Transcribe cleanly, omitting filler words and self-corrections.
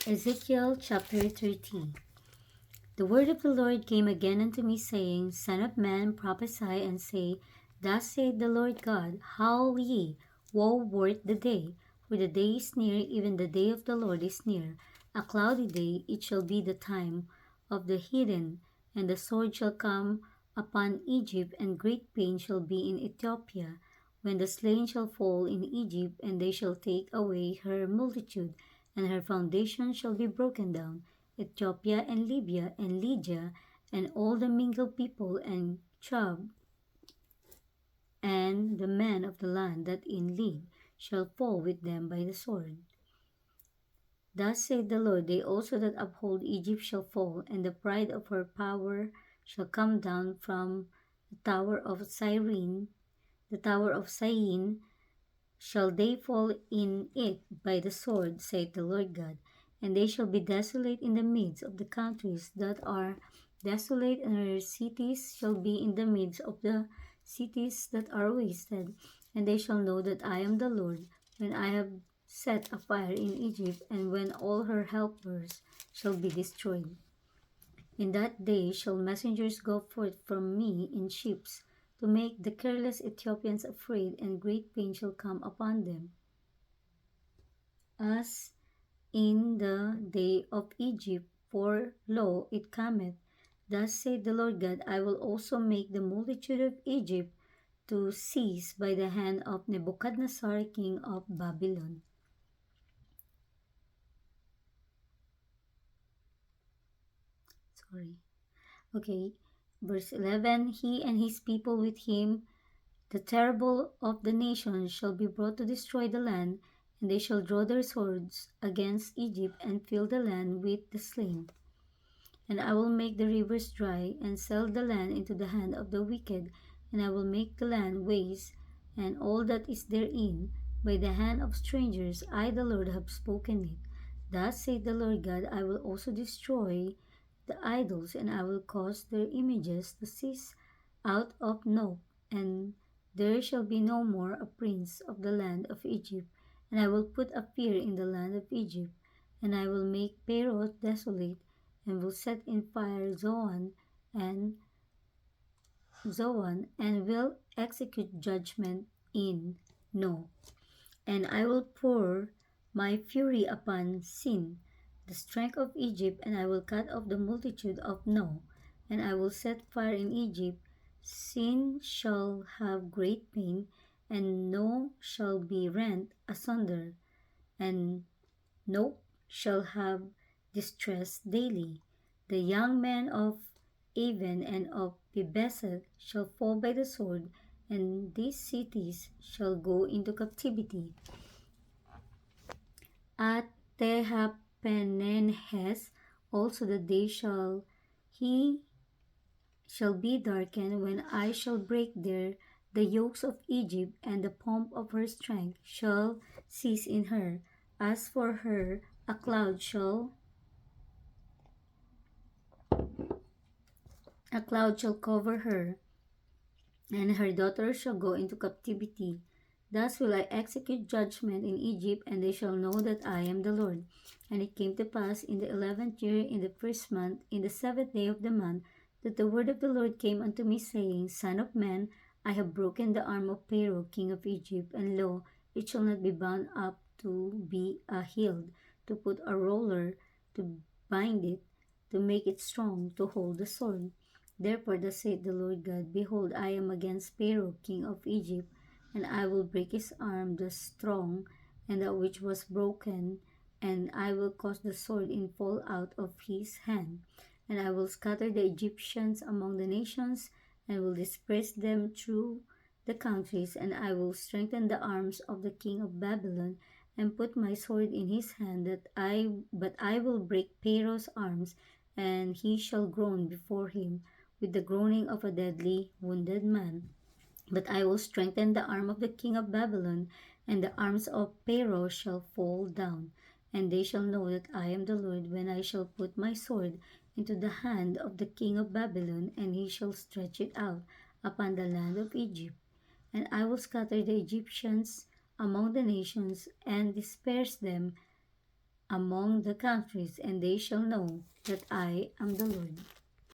Ezekiel chapter 30. The word of the Lord came again unto me, saying, Son of man, prophesy and say, Thus saith the Lord God, Howl ye, woe worth the day, for the day is near, even the day of the Lord is near. A cloudy day, it shall be the time of the hidden, and the sword shall come upon Egypt, and great pain shall be in Ethiopia, when the slain shall fall in Egypt, and they shall take away her multitude, and her foundation shall be broken down. Ethiopia and Libya and Lydia and all the mingled people and Chub and the men of the land that in league shall fall with them by the sword. Thus saith the Lord, they also that uphold Egypt shall fall, and the pride of her power shall come down from the tower of Syene, the tower of Syene, shall they fall in it by the sword, saith the Lord God. And they shall be desolate in the midst of the countries that are desolate, and her cities shall be in the midst of the cities that are wasted. And they shall know that I am the Lord, when I have set a fire in Egypt, and when all her helpers shall be destroyed. In that day shall messengers go forth from me in ships, to make the careless Ethiopians afraid, and great pain shall come upon them, as in the day of Egypt, for lo, it cometh. Thus saith the Lord God, I will also make the multitude of Egypt to cease by the hand of Nebuchadnezzar king of Babylon. Sorry. Okay. Verse 11, he and his people with him, the terrible of the nations, shall be brought to destroy the land, and they shall draw their swords against Egypt and fill the land with the slain. And I will make the rivers dry, and sell the land into the hand of the wicked, and I will make the land waste, and all that is therein, by the hand of strangers. I, the Lord, have spoken it. Thus saith the Lord God, I will also destroy the idols, and I will cause their images to cease out of Nob, and there shall be no more a prince of the land of Egypt. And I will put a fear in the land of Egypt, and I will make Pharaoh desolate, and will set in fire and Zoan, and will execute judgment in No. And I will pour my fury upon Sin, the strength of Egypt, and I will cut off the multitude of No. And I will set fire in Egypt. Sin shall have great pain, and No shall be rent asunder, and No shall have distress daily. The young men of Aven and of Pibeseth shall fall by the sword, and these cities shall go into captivity. At Tehapenenhes also the day he shall be darkened, when I shall break there the yokes of Egypt, and the pomp of her strength shall cease in her. As for her, a cloud shall cover her, and her daughters shall go into captivity. Thus will I execute judgment in Egypt, and they shall know that I am the Lord. And it came to pass in the 11th year, in the first month, in the 7th day of the month, that the word of the Lord came unto me, saying, Son of man, I have broken the arm of Pharaoh king of Egypt, and lo, it shall not be bound up to be a hilt, to put a roller, to bind it, to make it strong, to hold the sword. Therefore thus saith the Lord God, Behold, I am against Pharaoh king of Egypt, and I will break his arm, the strong, and that which was broken, and I will cause the sword in fall out of his hand. And I will scatter the Egyptians among the nations, and will disperse them through the countries, and I will strengthen the arms of the king of Babylon, and put my sword in his hand, but I will break Pharaoh's arms, and he shall groan before him with the groaning of a deadly wounded man. But I will strengthen the arm of the king of Babylon, and the arms of Pharaoh shall fall down. And they shall know that I am the Lord, when I shall put my sword into the hand of the king of Babylon, and he shall stretch it out upon the land of Egypt. And I will scatter the Egyptians among the nations, and disperse them among the countries, and they shall know that I am the Lord.